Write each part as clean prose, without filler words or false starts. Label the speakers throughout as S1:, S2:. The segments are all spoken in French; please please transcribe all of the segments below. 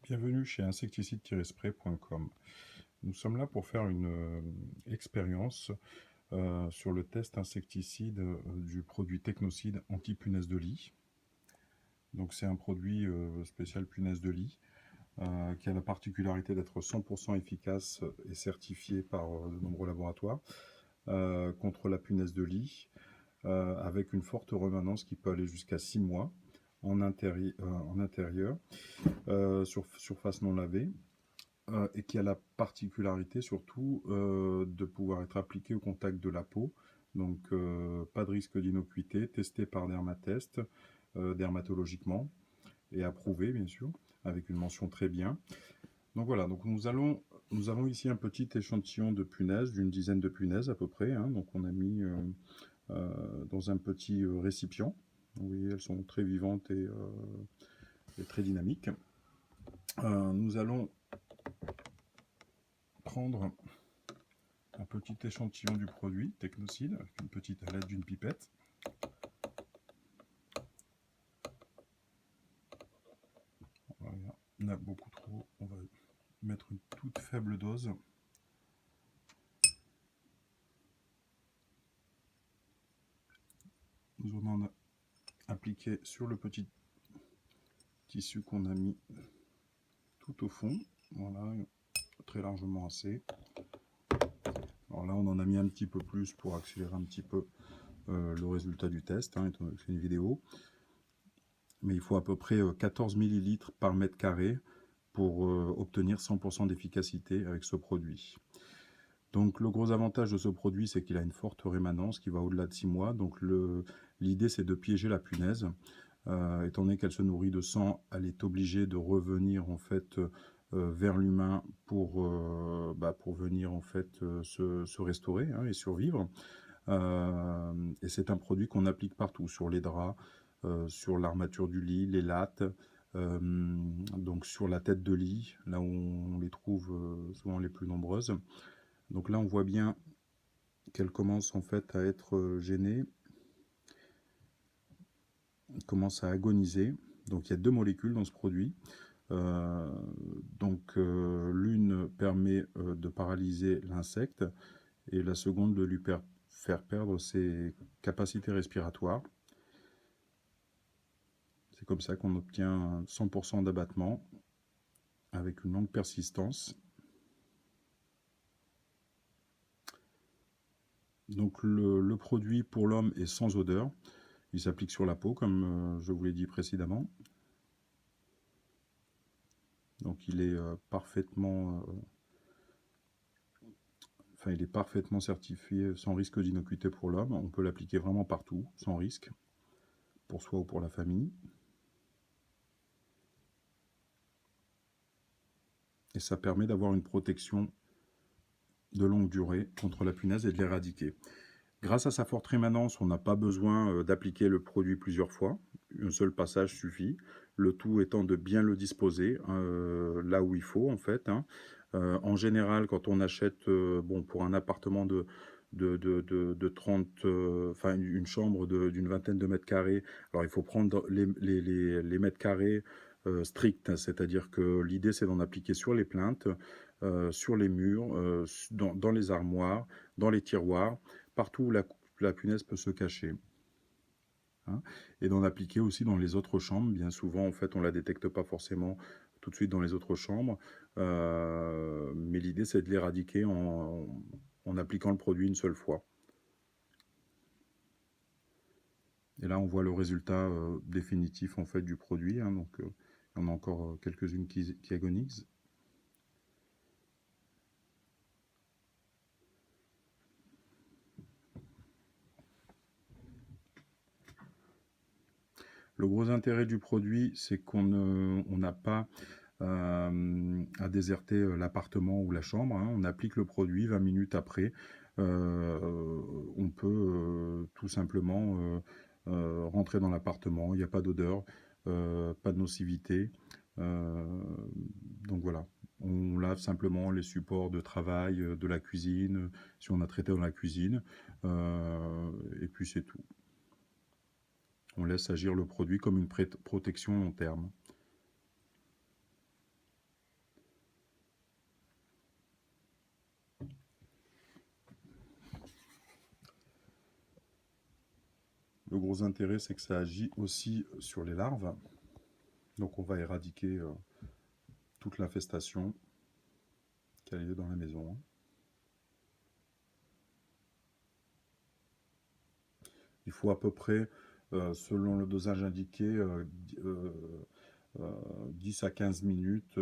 S1: Bienvenue chez insecticide-spray.com. Nous sommes là pour faire une expérience sur le test insecticide du produit Technocide anti-punaise de lit. Donc c'est un produit spécial punaise de lit qui a la particularité d'être 100% efficace et certifié par de nombreux laboratoires contre la punaise de lit avec une forte rémanence qui peut aller jusqu'à 6 mois en intérieur sur surface non lavée. Et qui a la particularité surtout de pouvoir être appliqué au contact de la peau. Donc pas de risque d'innocuité, testé par Dermatest, dermatologiquement, et approuvé bien sûr, avec une mention très bien. Donc voilà, donc nous avons ici un petit échantillon de punaises, d'une dizaine de punaises à peu près. Donc on a mis dans un petit récipient. Vous voyez, elles sont très vivantes et très dynamiques. Nous allons prendre un petit échantillon du produit Technocide avec une petite à l'aide d'une pipette. Voilà, on a beaucoup trop, on va mettre une toute faible dose. Nous allons appliquer sur le petit tissu qu'on a mis tout au fond. Voilà, très largement assez. Alors là, on en a mis un petit peu plus pour accélérer un petit peu le résultat du test, étant donné que c'est une vidéo. Mais il faut à peu près 14 ml par mètre carré pour obtenir 100% d'efficacité avec ce produit. Donc le gros avantage de ce produit, c'est qu'il a une forte rémanence qui va au-delà de 6 mois. Donc l'idée, c'est de piéger la punaise. Étant donné qu'elle se nourrit de sang, elle est obligée de revenir en fait vers l'humain pour venir en fait se restaurer et survivre. Et c'est un produit qu'on applique partout, sur les draps, sur l'armature du lit, les lattes, donc sur la tête de lit, là où on les trouve souvent les plus nombreuses. Donc là, on voit bien qu'elle commence en fait à être gênée, commence à agoniser. Donc il y a deux molécules dans ce produit. L'une permet de paralyser l'insecte et la seconde de lui faire perdre ses capacités respiratoires. C'est comme ça qu'on obtient 100% d'abattement avec une longue persistance. Donc le produit pour l'homme est sans odeur. Il s'applique sur la peau, comme je vous l'ai dit précédemment. Donc il est parfaitement certifié sans risque d'innocuité pour l'homme. On peut l'appliquer vraiment partout, sans risque, pour soi ou pour la famille. Et ça permet d'avoir une protection de longue durée contre la punaise et de l'éradiquer. Grâce à sa forte rémanence, on n'a pas besoin d'appliquer le produit plusieurs fois. Un seul passage suffit. Le tout étant de bien le disposer là où il faut en fait. En général, quand on achète pour un appartement de 30, une chambre d'une vingtaine de mètres carrés, alors il faut prendre les mètres carrés stricts, c'est-à-dire que l'idée c'est d'en appliquer sur les plinthes, sur les murs, dans les armoires, dans les tiroirs, partout où la punaise peut se cacher. Et d'en appliquer aussi dans les autres chambres. Bien souvent, en fait, on ne la détecte pas forcément tout de suite dans les autres chambres. Mais l'idée, c'est de l'éradiquer en appliquant le produit une seule fois. Et là, on voit le résultat définitif en fait du produit. Donc, il y en a encore quelques-unes qui agonisent. Le gros intérêt du produit, c'est qu'on n'a pas à déserter l'appartement ou la chambre. On applique le produit 20 minutes après. On peut tout simplement rentrer dans l'appartement. Il n'y a pas d'odeur, pas de nocivité. Donc voilà. On lave simplement les supports de travail de la cuisine, si on a traité dans la cuisine. Et puis c'est tout. On laisse agir le produit comme une protection long terme. le gros intérêt, c'est que ça agit aussi sur les larves. Donc on va éradiquer toute l'infestation qui a lieu dans la maison. Il faut à peu près, selon le dosage indiqué, 10 à 15 minutes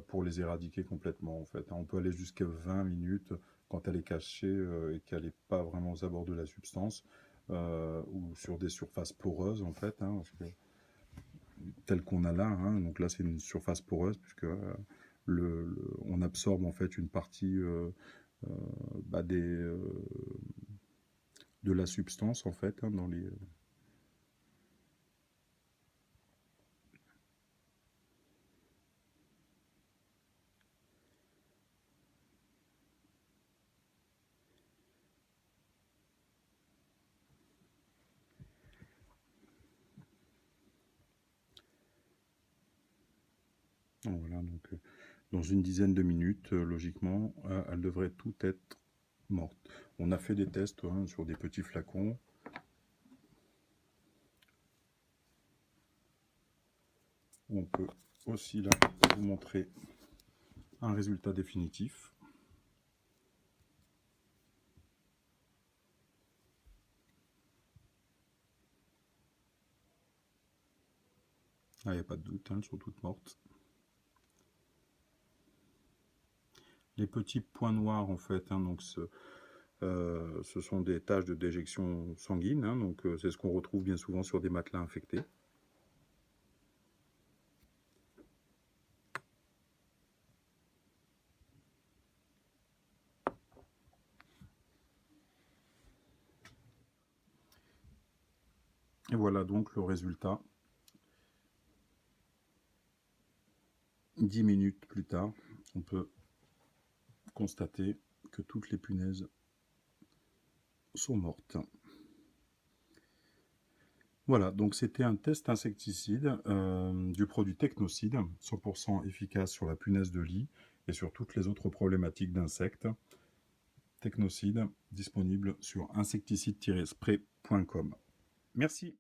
S1: pour les éradiquer complètement en fait. On peut aller jusqu'à 20 minutes quand elle est cachée et qu'elle n'est pas vraiment aux abords de la substance ou sur des surfaces poreuses en fait, hein, parce que, telles qu'on a là, hein, donc là c'est une surface poreuse puisque on absorbe en fait une partie de la substance en fait, hein, dans les... Voilà, donc dans une dizaine de minutes, logiquement, elle devrait tout être morte. On a fait des tests hein, sur des petits flacons. On peut aussi là vous montrer un résultat définitif. Ah, il n'y a pas de doute, hein, elles sont toutes mortes. Les petits points noirs en fait, hein, donc ce sont des taches de déjection sanguine, hein, donc c'est ce qu'on retrouve bien souvent sur des matelas infectés. Et voilà donc le résultat. 10 minutes plus tard, on peut constater que toutes les punaises sont mortes. Voilà, donc c'était un test insecticide du produit Technocide, 100% efficace sur la punaise de lit et sur toutes les autres problématiques d'insectes. Technocide, disponible sur insecticide-spray.com. Merci.